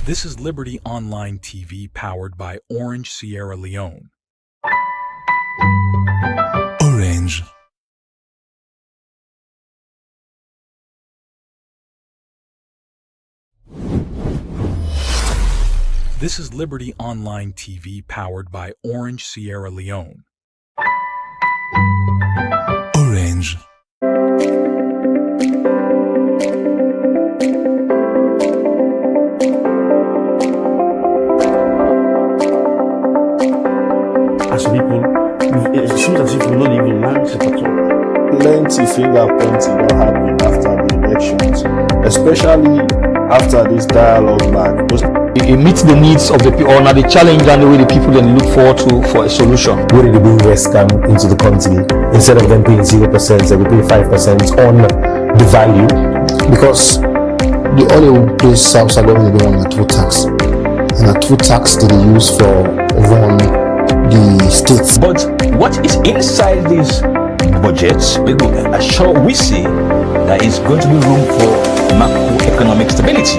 This is Liberty Online TV powered by Orange Sierra Leone. Orange. This is Liberty Online TV powered by Orange Sierra Leone. Orange. As people, it seems as if we're not even learned it at all. Plenty finger pointing that happened after the elections, especially after this dialogue back. It meets the needs of the people, or not the challenge and the way the people then look forward to for a solution. Where did the West come into the country? Instead of them paying 0%, they will pay 5% on the value. Because the only place South Sudan is on a two tax. And a two tax that they use for run the states. But what is inside these budgets, we see there is going to be room for macroeconomic stability.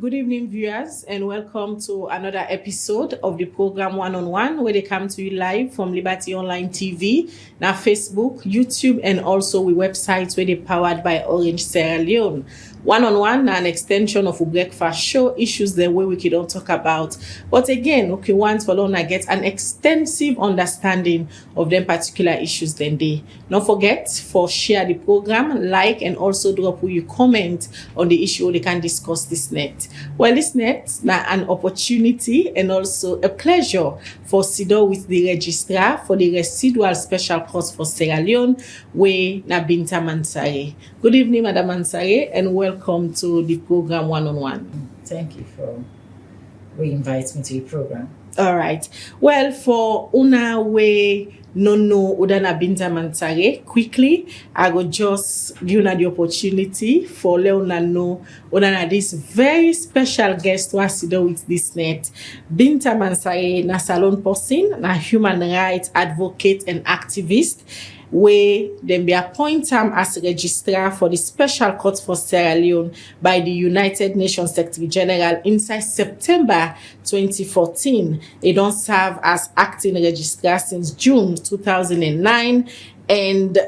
Good evening, viewers, and welcome to another episode of the program One on One, where they come to you live from Liberty Online TV, now Facebook, YouTube, and also we websites where they powered by Orange Sierra Leone. One on One, an extension of a breakfast show, issues the way we can don't talk about. But again, okay, once for long, I get an extensive understanding of them particular issues then they. Don't forget for share the program, like, and also drop your comment on the issue they can discuss this net. Well, this net now an opportunity and also a pleasure for Sido with the registrar for the Residual Special Court for Sierra Leone, where Nabinta Mansare. Good evening, Madam Mansare, and welcome to the program One on One. Thank you for re-inviting me to your program. All right. Well, for una way no Udana Binta Mansare, quickly, I will just give you the opportunity for Leona know Udana this very special guest who has to do with this net. Binta Mansare, na salon person, na human rights advocate and activist, where then be appointed as registrar for the Special Court for Sierra Leone by the United Nations Secretary General inside September 2014. He don't serve as acting registrar since June 2009, and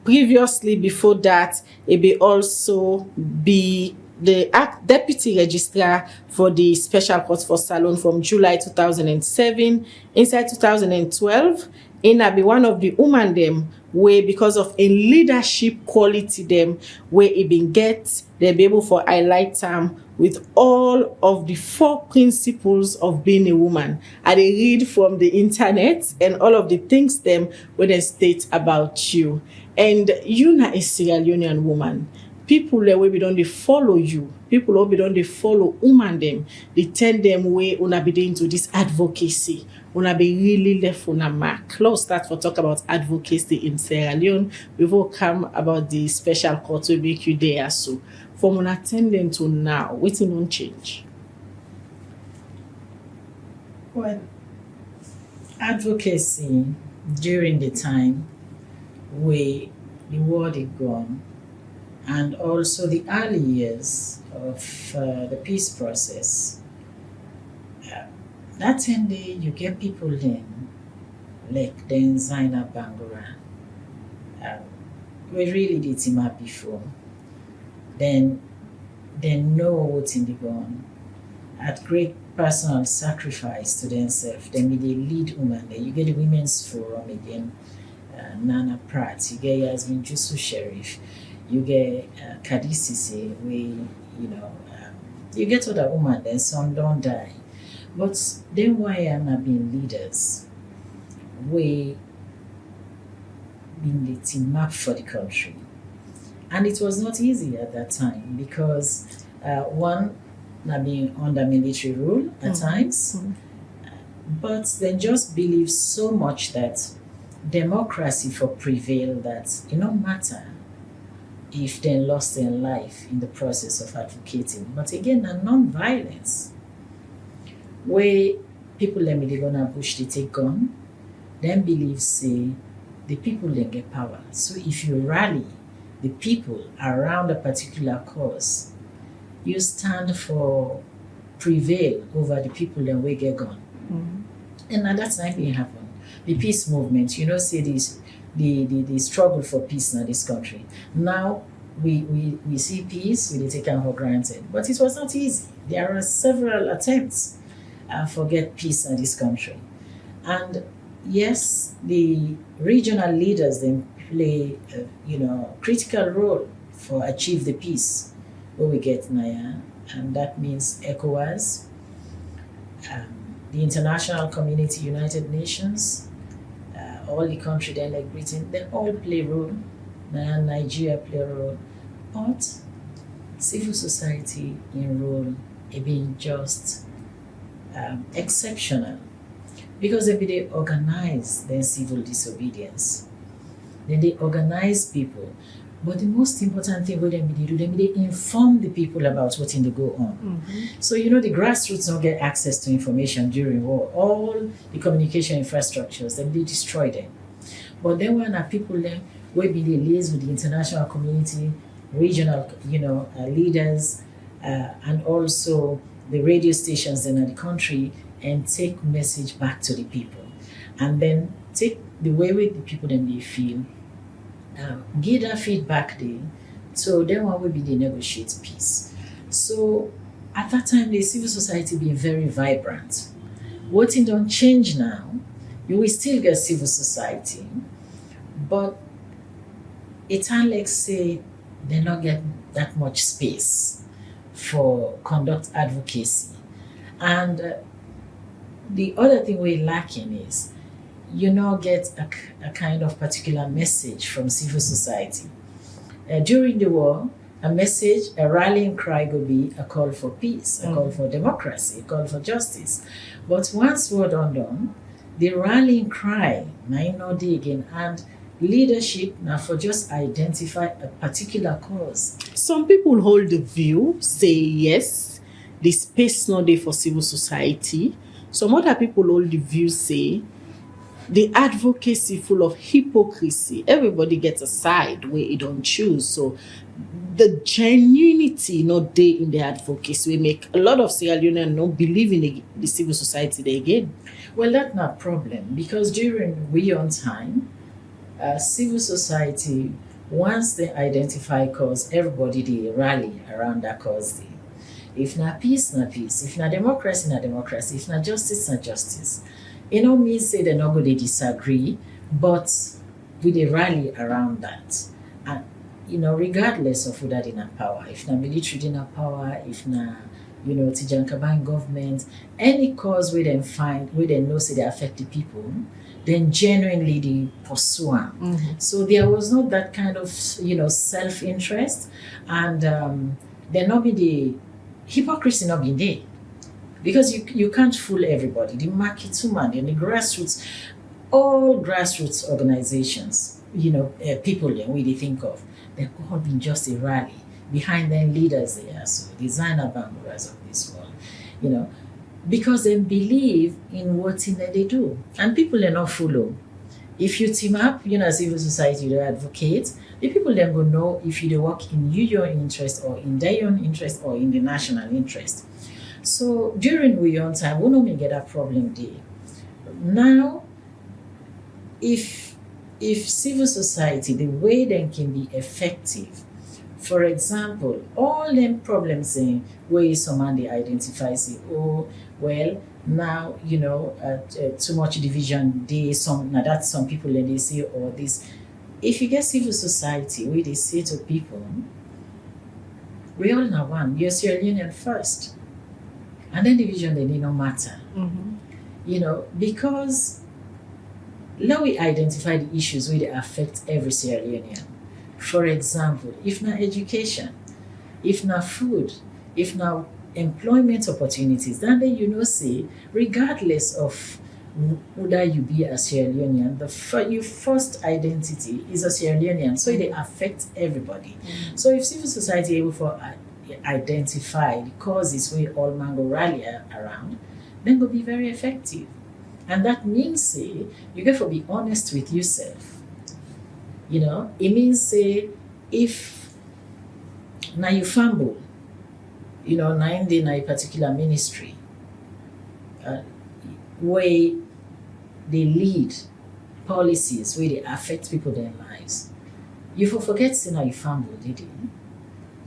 previously before that, he be also be the deputy registrar for the Special Court for Salon from July 2007. Inside 2012, Ina be one of the women them where because of a leadership quality them where it been get they be able for highlight them with all of the 4 principles of being a woman. I they read from the internet and all of the things them where they state about you. And you not a Sierra Leonean woman. People that way we don't they follow you. People who don't they follow woman them. They tell them way una be into this advocacy. Una be really left on a mark. Let's start for talk about advocacy in Sierra Leone. We will come about the special court will make you there. So from an attendant to now, waiting on change. Well, advocacy during the time where the war had gone, and also the early years of the peace process, that 10 day you get people in, like then Zaina Bangura, we really did him up before. Then they know what's in the gun. At great personal sacrifice to themselves, then be the lead woman there. You get the Women's Forum again, Nana Pratt, you get Yasmin Jusu Sheriff, you get Kadisisi, you get other women, then some don't die. But then why am I being leaders? We been the team map for the country. And it was not easy at that time because one, not being under military rule at times, but they just believe so much that democracy for prevail that it don't matter if they lost their life in the process of advocating. But again, a non-violence, where people let me they gonna push they take gun, them believe say the people then get power. So if you rally the people around a particular cause, you stand for prevail over the people then we get gone. And now that's not going to happen. The peace movement, say this, the struggle for peace in this country. Now we see peace, we take it for granted. But it was not easy. There are several attempts for get peace in this country. And yes, the regional leaders then play critical role for achieve the peace where we get now, and that means ECOWAS, the international community, United Nations, all the country then like Britain, they all play role. Nigeria play a role, but civil society in role it being just exceptional, because they organize their civil disobedience, then they organize people. But the most important thing what they do, they inform the people about what in the go on. So the grassroots don't get access to information during war. All the communication infrastructures, then they destroy them. But then when people then we be liaise with the international community, regional leaders, and also the radio stations in the country, and take message back to the people, and then take the way with the people then they feel. Give that feedback there, so then what will be the negotiate peace. So at that time the civil society being very vibrant. What it don't change now, you will still get civil society, but it's like say they not get that much space for conduct advocacy. And the other thing we're lacking is get a kind of particular message from civil society. During the war, a message, a rallying cry would be a call for peace, a call for democracy, a call for justice. But once war done, the rallying cry might not dig in, and leadership now for just identify a particular cause. Some people hold the view, say yes, the space not there for civil society. Some other people hold the view, say the advocacy full of hypocrisy. Everybody gets a side where it don't choose. So the genuinity not there in the advocacy we make a lot of Sierra Leoneans not believe in the civil society they again. Well, that's not a problem, because during we on time, civil society, once they identify cause, everybody they rally around that cause. If not peace, not peace. If not democracy, not democracy. If not justice, not justice. Means say they're not going to disagree, but we they rally around that. And regardless of who that in a power, if not military in a power, if not Tijan Kabang government, any cause we then find, we then know say they affect the people, then genuinely they pursue them. So there was not that kind of self-interest, and there not be the hypocrisy not be there. Because you can't fool everybody. The market woman and the grassroots, all grassroots organizations, people that we think of, they've all been just a rally behind them leaders there. So designer banguras of this world, because they believe in what they do. And people are not follow. If you team up, civil society, you advocate, the people then will know if you work in your interest or in their own interest or in the national interest. So during we own time, we don't get a problem there. Now, if civil society, the way they can be effective, for example, all them problems where someone they identify, say, oh, well, now, too much division, some people and they say, oh, this. If you get civil society where they say to people, we all know one, you're Sierra Leonean first. And then division, they need no matter. Because now we identify the issues where they affect every Sierra Leonean. For example, if not education, if not food, if not employment opportunities, then say, regardless of whether you be a Sierra Leonean, your first identity is a Sierra Leonean, so they affect everybody. So if civil society able to identify the causes where all man go rally around, then go be very effective. And that means say you get to be honest with yourself. You know, it means say if now you fumble, you know, now in a particular ministry, where they lead policies where they affect people their lives. You forget say now you fumble, did you?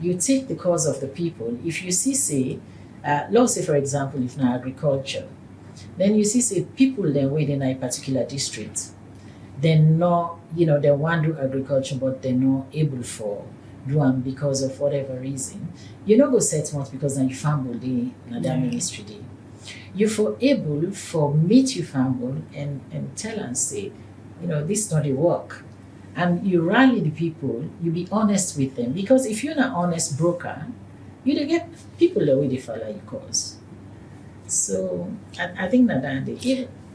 You take the cause of the people. If you see say, let's say for example, if now agriculture, then you see say people then wait in a particular district, they're not, you know, they want to do agriculture, but they're not able for do them because of whatever reason. You not go set much because now you fumble the that ministry day. You for able for meet you fumble and tell and say, you know, this not a work. And you rally the people, you be honest with them. Because if you're not honest broker, you don't get people the way they follow your cause. So I think that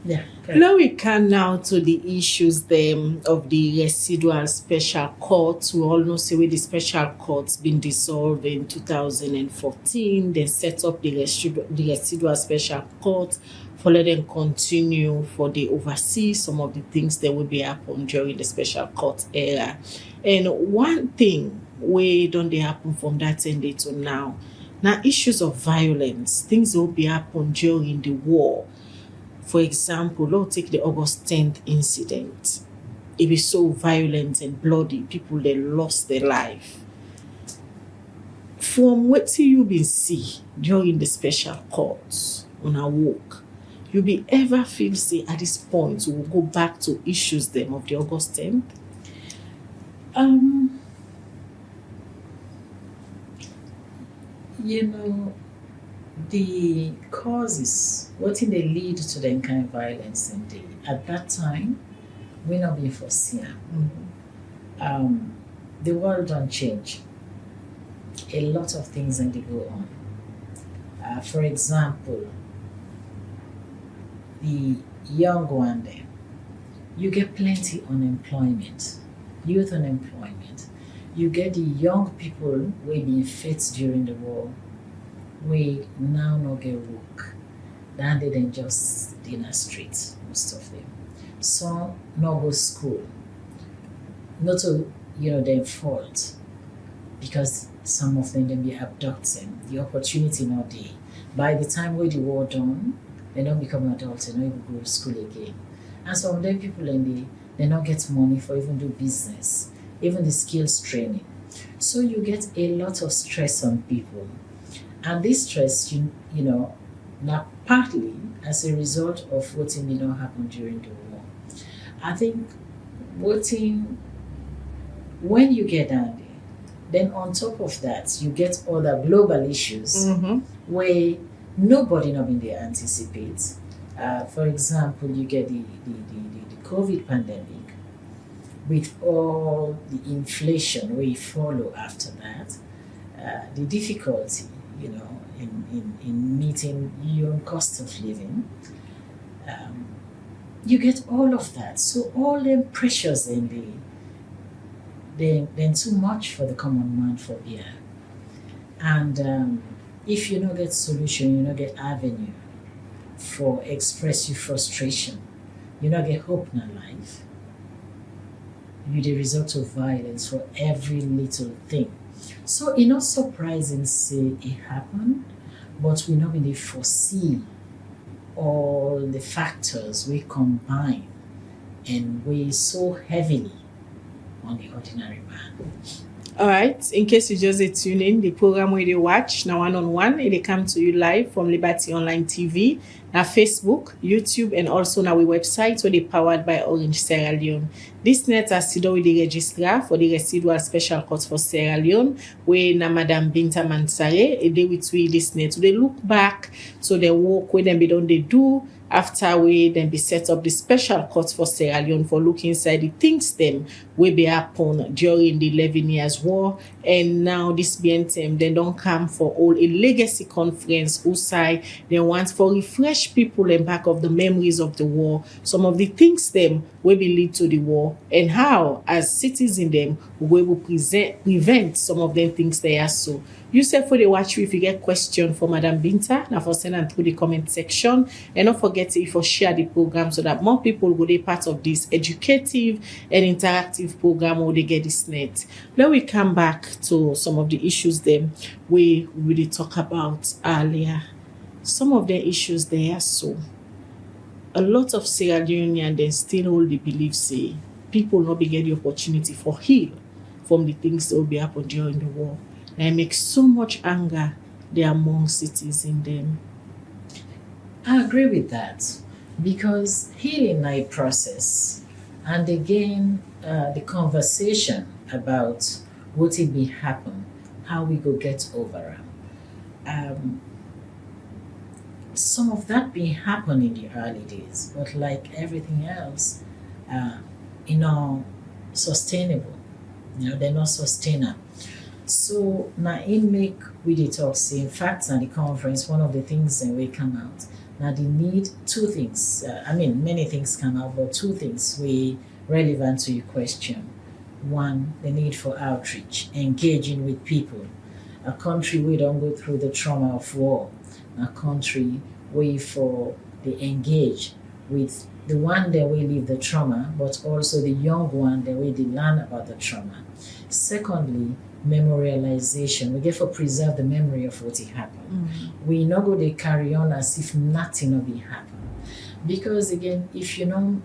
yeah. Now we come now to the issues them of the residual special court. We all know say where the special court's been dissolved in 2014. They set up the residual special court for let them continue for the oversee some of the things that will be happen during the special court era. And one thing where don't they happen from that end to now issues of violence, things that will be happen during the war. For example, let's take the August 10th incident. It was so violent and bloody. People, they lost their life. From what you been see during the special courts on our walk, you be ever feel say at this point we will go back to issues them of the August 10th? You know, the causes, what in they lead to the kind of violence indeed. At that time, we not being foreseen. The world don't change. A lot of things and they go on. For example, the young one there, you get plenty unemployment, youth unemployment. You get the young people who being fit during the war, we now no get work. Then they then just in the streets, most of them. Some no go school. Not to, you know, their fault. Because some of them be abducted. The opportunity not there. By the time where the war done, they don't become adults, they don't even go to school again. And some of them people in they not get money for even do business, even the skills training. So you get a lot of stress on people. And this stress, you know, now partly as a result of what did not happen during the war. I think when you get down there, then on top of that, you get other global issues where nobody not been there anticipates. For example, you get the COVID pandemic with all the inflation where you follow after that, the difficulty, you know, in meeting your own cost of living. You get all of that. So all them pressures in then too much for the common man for beer. And if you don't get solution, you don't get avenue for express your frustration, you don't get hope in life, you the result of violence for every little thing. So it's not surprising say it happened, but we not really foresee all the factors we combine and weigh so heavily on the ordinary man. All right. In case you just tune in, the program where they watch now one-on-one, they come to you live from Liberty Online TV, now Facebook, YouTube, and also now our website where they powered by Orange Sierra Leone. This net has to do with the registrar for the residual special court for Sierra Leone, where na Madam Binta Mansare, a day with we this net. So they look back, so they work with them, they do. After we then be set up the special court for Sierra Leone for looking inside the things them will be happen during the 11 years war. And now this BNTM they don't come for all a legacy conference outside. They want for refresh people and back of the memories of the war, some of the things them will be lead to the war, and how as citizens them we will prevent some of them things they are so. You say for the watch if you get question for Madam Binta, now for send them through the comment section. And don't forget to for share the program so that more people will be part of this educative and interactive program where they get this net. Now we come back to some of the issues them we really talk about earlier. Some of the issues there, so a lot of Sierra Leoneans then still hold the belief say people not be get the opportunity for heal from the things that will be happen during the war. And it makes so much anger there among citizens them. I agree with that because healing is a process, and again, the conversation about what it be happen, how we go get over them. Some of that be happen in the early days, but like everything else, sustainable. They're not sustainable. So now in make we dey talk say, in fact, at the conference, one of the things that we come out, now they need two things. Many things come out, but two things we relevant to your question. One, the need for outreach, engaging with people. A country we don't go through the trauma of war. A country we for they engage with the one that we live the trauma, but also the young one that we learn about the trauma. Secondly, memorialization. We get for preserve the memory of what happened. We not go they carry on as if nothing will be happen. Because again, if you don't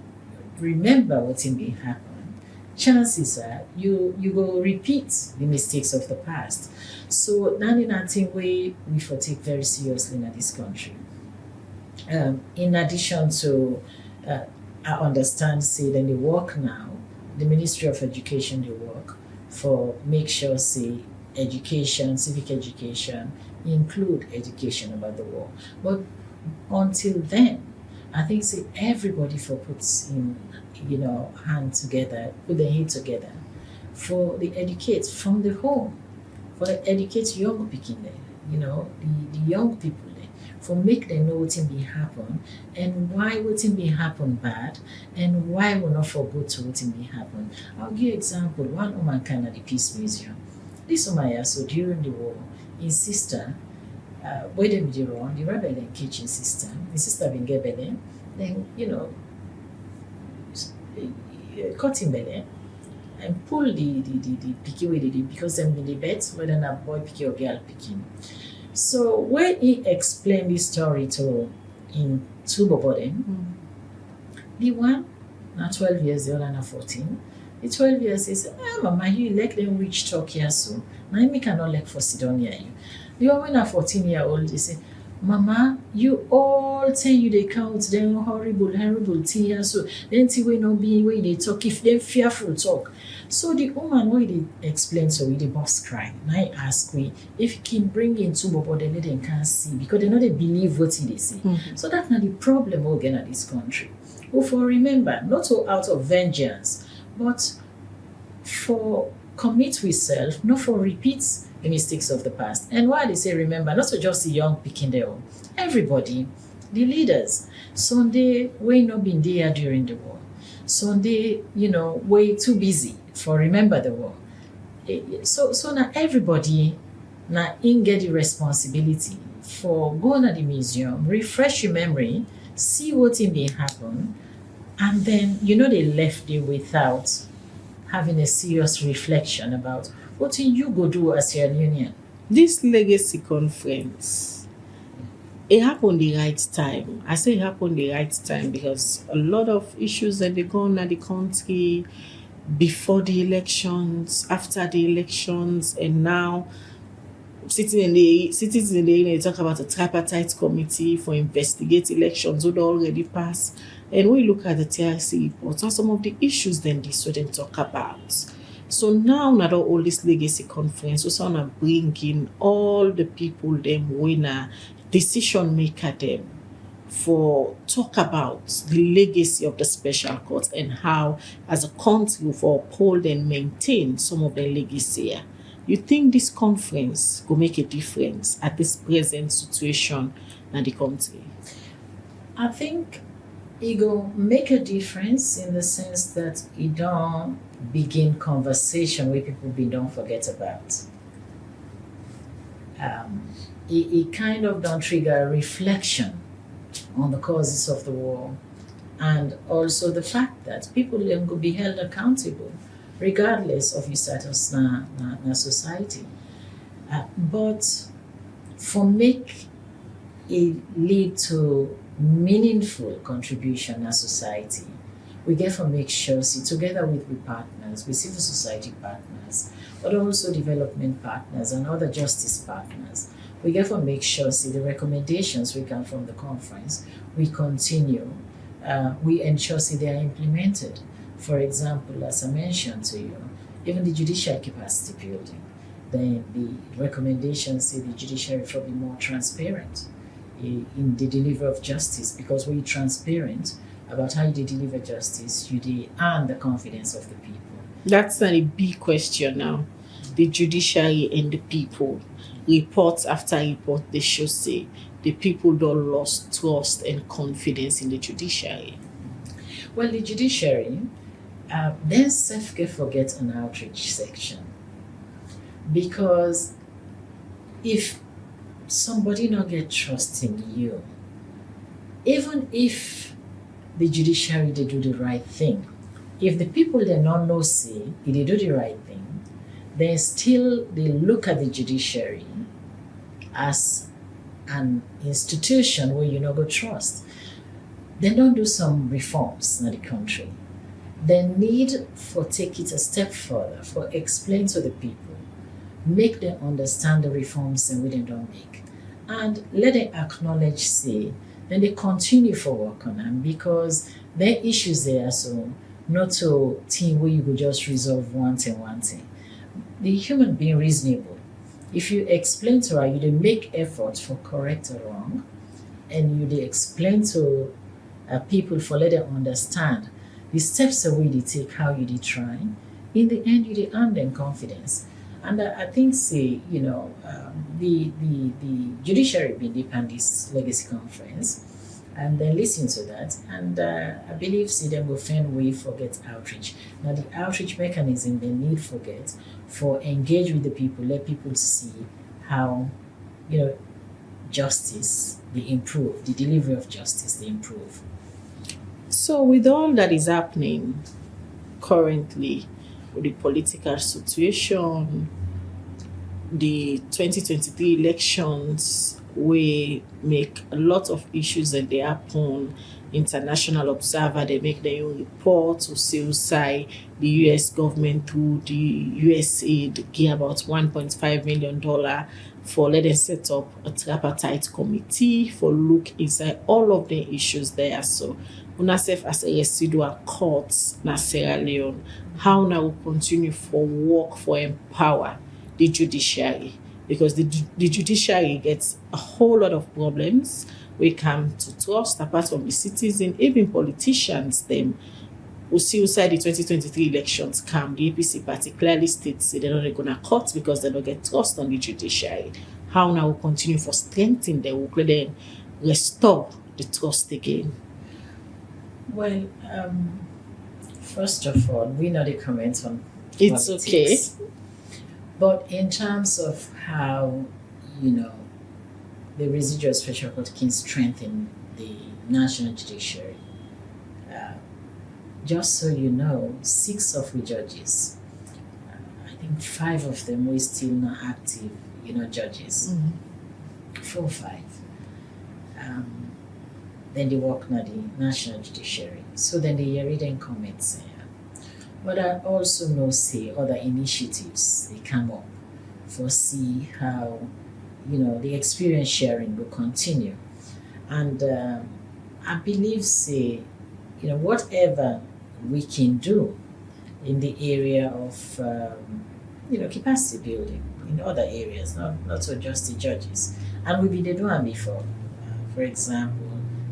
remember what be happen, chances are you go repeat the mistakes of the past. So that is nothing we for take very seriously in this country. In addition to I understand say then they work now, the Ministry of Education they work for make sure say education, civic education, include education about the war. But until then, I think say everybody for puts in hand together, put their head together for the educate from the home, for the educate young people there, the young people there, for make them know what be happen and why what be happen bad and why we not for good to what be happen. I'll give you example. One woman came at the Peace Museum. This woman so during the war, his sister, where they be wrong, the rebel and kitchen sister, his sister been get belly, then cut him belly and pull the picky with it because them in the bet whether a boy picky or girl picking. So when he explained this story to in two bobody, the one now 12 years, the other now 14. The 12 years he said, Mama, you like them rich talk here so. Now me cannot like for sit down here you. The one now 14-year-old, he said, Mama, you all tell you they count them horrible thing here so then see we no be way they talk if they fearful talk. So the woman why they explain so we the boss cry. Now I ask we if you can bring in two bobo they let them can't see because they know they believe what they say. So that's not the problem again at this country. Who for remember, not so out of vengeance, but for commit with self, not for repeat the mistakes of the past. And why they say remember, not so just the young picking there, everybody, the leaders. Sunday we not been there during the war. Sunday, way too busy for remember the war. So now everybody now in get the responsibility for going to the museum, refresh your memory, see what in be happen, and then they left there without having a serious reflection about what you go do as your union. This legacy conference, it happened the right time. I say it happened the right time because a lot of issues that they go on in the country before the elections, after the elections, and now citizens in the talk about a tripartite committee for investigate elections would already pass. And when you look at the TRC reports, are some of the issues then this wouldn't talk about. So now not all this legacy conference, we want to bring in all the people them winner, decision maker them for talk about the legacy of the special court and how as a country for uphold and maintain some of the legacy. You think this conference will make a difference at this present situation in the country? I think it will make a difference in the sense that it don't begin conversation where people don't forget about. it kind of don't trigger a reflection on the causes of the war, and also the fact that people then could be held accountable regardless of your status na society. But for make it lead to meaningful contribution na society, we get to make sure, see, together with partners, with civil society partners, but also development partners and other justice partners, we get to make sure, see, the recommendations we come from the conference, we continue, we ensure, see, they are implemented. For example, as I mentioned to you, even the judicial capacity building, then the recommendations say the judiciary should be more transparent in the delivery of justice, because when you're transparent about how you deliver justice, you earn the confidence of the people. That's not a big question now. The judiciary and the people, reports after report, they should say the people don't lost trust and confidence in the judiciary. Well, the judiciary, then self-care forget an outreach section. Because if somebody not get trust in you, even if the judiciary they do the right thing, if the people they not know say they do the right thing, then still they look at the judiciary as an institution where you not go trust. They don't do some reforms in the country. They need for take it a step further, for explain to the people, make them understand the reforms and we they don't make, and let them acknowledge, say, then they continue for work on them, because there are issues there, so not to team where you could just resolve one thing. The human being reasonable. If you explain to her, you dey make effort for correct or wrong, and you dey explain to people for let them understand the steps that we dey take, how you dey try, in the end you dey earn them confidence. And I think, say, the judiciary been depend this legacy conference, and then listen to that, and I believe, see, them will find way for get outreach. Now the outreach mechanism they need for get for engage with the people, let people see how justice they improve, the delivery of justice they improve. So with all that is happening currently, with the political situation, the 2023 elections, we make a lot of issues that they happen. International observer, they make their own reports to say side the US government through the USAID give about $1.5 million for let them set up a tripartite committee for look inside all of the issues there. So UNICEF as a residual court na Sierra Leone, how now we continue for work for empower the judiciary, because the judiciary gets a whole lot of problems. We come to trust apart from the citizen, even politicians them. We see inside the 2023 elections come, the APC particularly states they're not going to cut because they don't get trust on the judiciary. How now we continue for strengthening the work, then restore the trust again? Well, first of all, we know the comments on It's politics. okay. But in terms of how, the residual special court can strengthen the national judiciary, just so you know, 6 of the judges, I think 5 of them were still not active, judges. 4 or 5. Then they work na the national judiciary. So then they hear it and comments. But I also know, say, other initiatives they come up for see how, the experience sharing will continue. And I believe, say, whatever we can do in the area of, capacity building in other areas, not so just the judges. And we've been doing before. For example,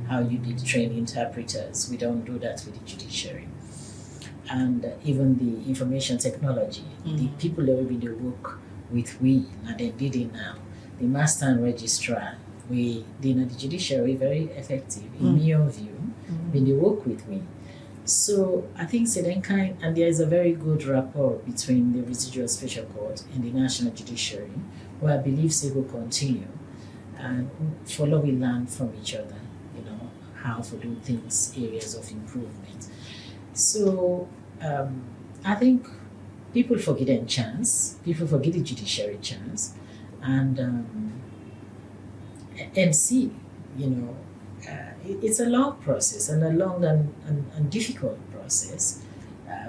how you did train interpreters. We don't do that with the judiciary. And even the information technology, the people that we do work with, and they did it now. The master and registrar, we did the judiciary very effective in my own view. When they work with me, So I think say then kind, and there is a very good rapport between the residual special court and the national judiciary, where I believe say will continue and follow we learn from each other, how to do things, areas of improvement. So I think people forget a chance, people forget the judiciary chance, and see, it's a long process and a long and difficult process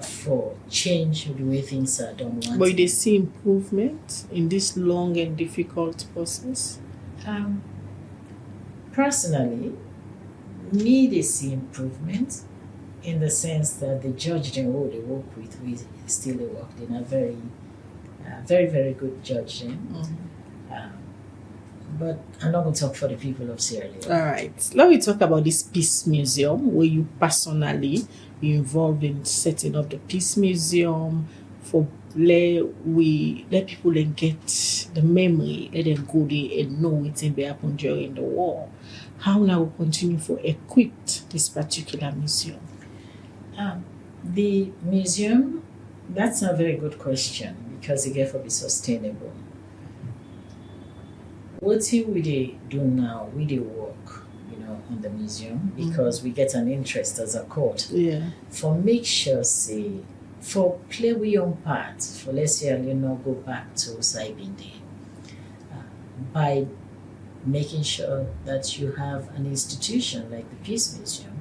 for change the way things are done. But they see improvement in this long and difficult process? Personally, me they see improvement in the sense that the judge they work with, we still work. They're a very, very good judge then. But I'm not going to talk for the people of Sierra Leone. All right. Let me talk about this Peace Museum, where you personally be involved in setting up the Peace Museum for let people then get the memory, let them go there and know what's been happened during the war. How now we continue for equipped this particular museum? The museum, that's a very good question because it gets to be sustainable. What we they do now, we they work, on the museum because we get an interest as a court. Yeah. For make sure say, for play we own part, for let's say go back to Saibinde, by making sure that you have an institution like the Peace Museum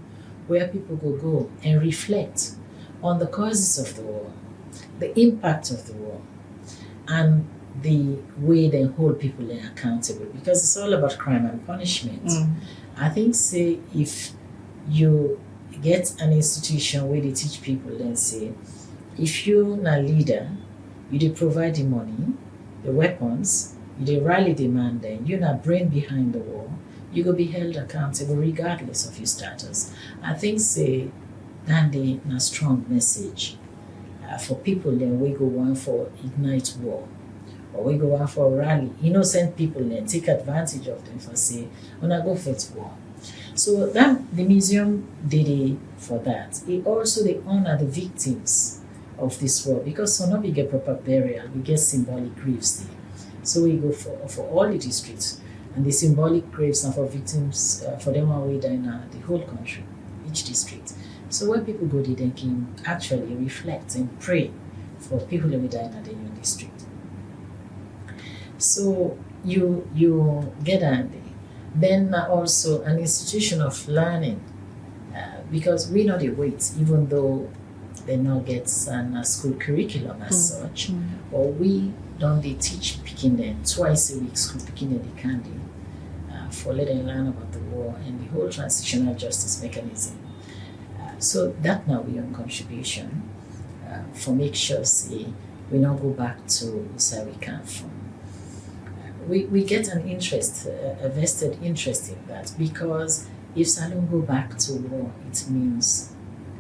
where people go and reflect on the causes of the war, the impact of the war, and the way they hold people accountable, because it's all about crime and punishment. I think say if you get an institution where they teach people, then say if you're a leader, you they provide the money, the weapons, you they rally the man, then you're not brain behind the war, you go be held accountable regardless of your status. I think say that they a strong message for people then we go on for ignite war. Or we go out for a rally, innocent people then take advantage of them for say, when I go fight war. So that the museum did it for that. It also they honor the victims of this war because so now we get proper burial, we get symbolic graves there. So we go for all the districts, and the symbolic graves are for victims for them who we die in the whole country, each district. So when people go there, they can actually reflect and pray for people who die in the new district. So you get that. Then also an institution of learning, because we know the weight, even though they not get a school curriculum as such, or we don't they teach picking them twice a week, school picking them the candy, for letting learn about the war and the whole transitional justice mechanism. So that now we own contribution for make sure say we not go back to where we come from. We get an interest, a vested interest in that, because if Salon go back to war, it means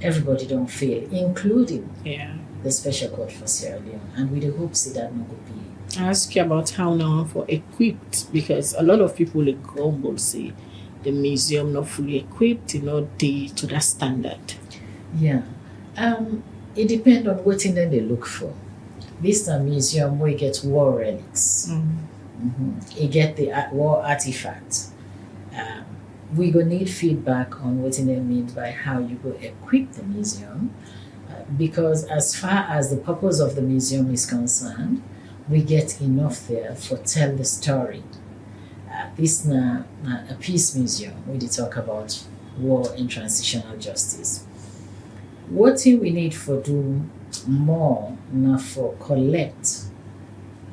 everybody don't fail, including the Special Court for Sierra Leone, and we hope say that no go be. I ask you about how now for equipped, because a lot of people in grumble say the museum not fully equipped, they to that standard. Yeah, it depends on what thing then they look for. This time museum we get war relics. You get the war artifacts. We go need feedback on what it means by how you go equip the museum, because as far as the purpose of the museum is concerned, we get enough there for tell the story. This na a peace museum where they talk about war and transitional justice. What we need for do more now for collect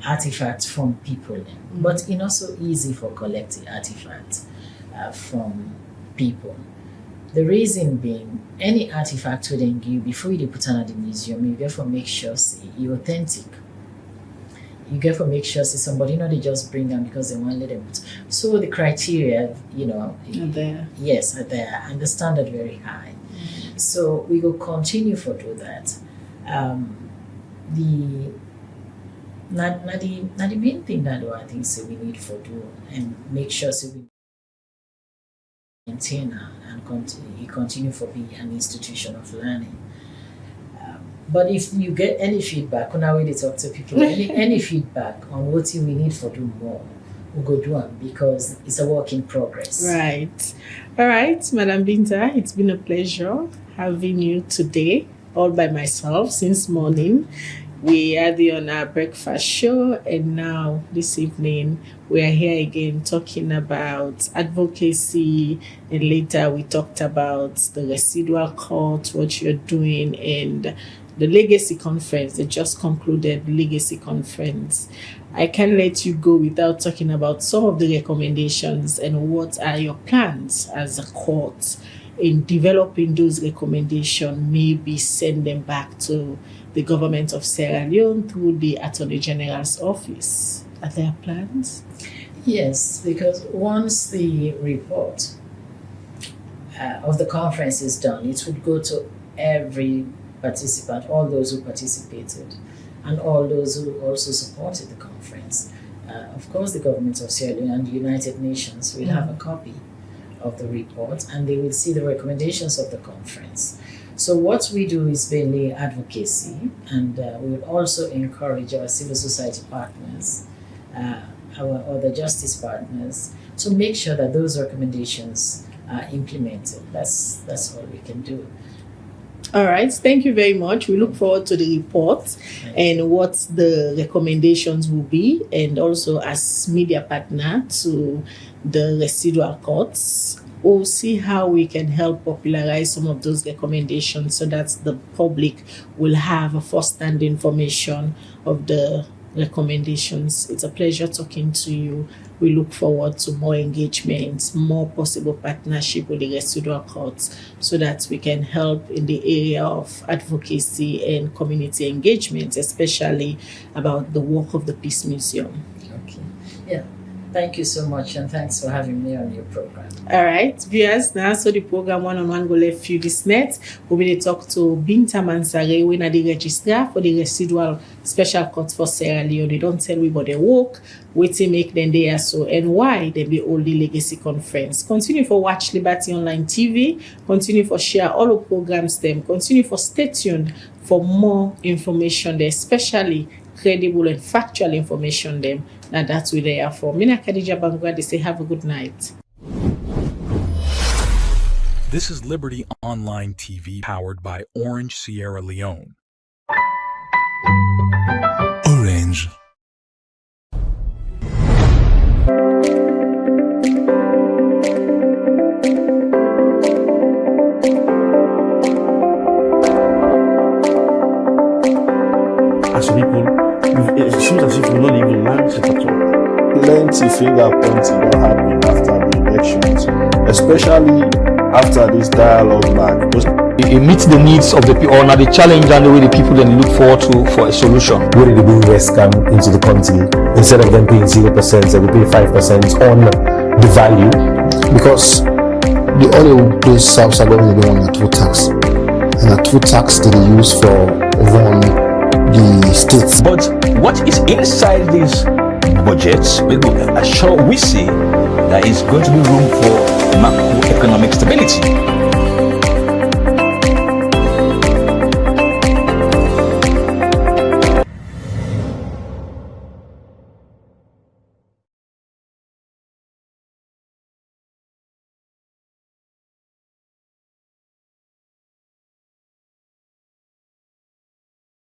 artifacts from people, but it's not so easy for collecting artifacts from people. The reason being, any artifact we then give before you put on at the museum, you get to make sure say it's authentic. You get to make sure say somebody they just bring them because they want to let them put. So the criteria, are there. Yes, are there, and the standard very high. So we will continue for do that. The main thing that I think say we need for do and make sure say we maintainer and he continue for being an institution of learning. But if you get any feedback, on how we talk to people, any feedback on what we need for do more, we'll go do them because it's a work in progress. Right. All right, Madam Binta, it's been a pleasure having you today, all by myself since morning. We had you on our breakfast show, and now this evening we are here again talking about advocacy, and later we talked about the residual court, what you're doing, and the legacy conference. They just concluded legacy conference. I can't let you go without talking about some of the recommendations and what are your plans as a court in developing those recommendations, maybe send them back to the government of Sierra Leone through the Attorney General's office. Are there plans? Yes, because once the report of the conference is done, it would go to every participant, all those who participated, and all those who also supported the conference. Of course, the government of Sierra Leone and the United Nations will have a copy of the report, and they will see the recommendations of the conference. So what we do is mainly advocacy, and we will also encourage our civil society partners, our other justice partners, to make sure that those recommendations are implemented. That's all we can do. All right, thank you very much. We look forward to the report and what the recommendations will be, and also as media partner to the residual courts, we'll see how we can help popularize some of those recommendations so that the public will have a first-hand information of the recommendations. It's a pleasure talking to you. We look forward to more engagements, more possible partnership with the residual courts so that we can help in the area of advocacy and community engagement, especially about the work of the Peace Museum. Okay. Yeah. Thank you so much, and thanks for having me on your program. All right, viewers, now so the program one-on-one go left you this net. We'll be talk to Binta Mansare, when the registrar for the residual special court for Sierra Leone. They don't tell me about their work, what they make them there so, and why they be all the legacy conference. Continue for watch Liberty Online TV. Continue for share all the programs them. Continue for stay tuned for more information there, especially credible and factual information them. Now that's what they are for. Mina Khadija Bangwa, they say have a good night. This is Liberty Online TV powered by Orange Sierra Leone. Orange. As people, it seems as if we don't even learn it at all. Plenty finger pointing don't happen after the elections, especially after this dialogue mark. It meets the needs of the people, or not the challenge and the way the people then look forward to for a solution. Where did the West come into the country? Instead of them paying 0%, they will pay 5% on the value. Because the only place South Sudan is on a two tax, and a two tax that they use for run the states. But what is inside these budgets, we see there is going to be room for macroeconomic stability.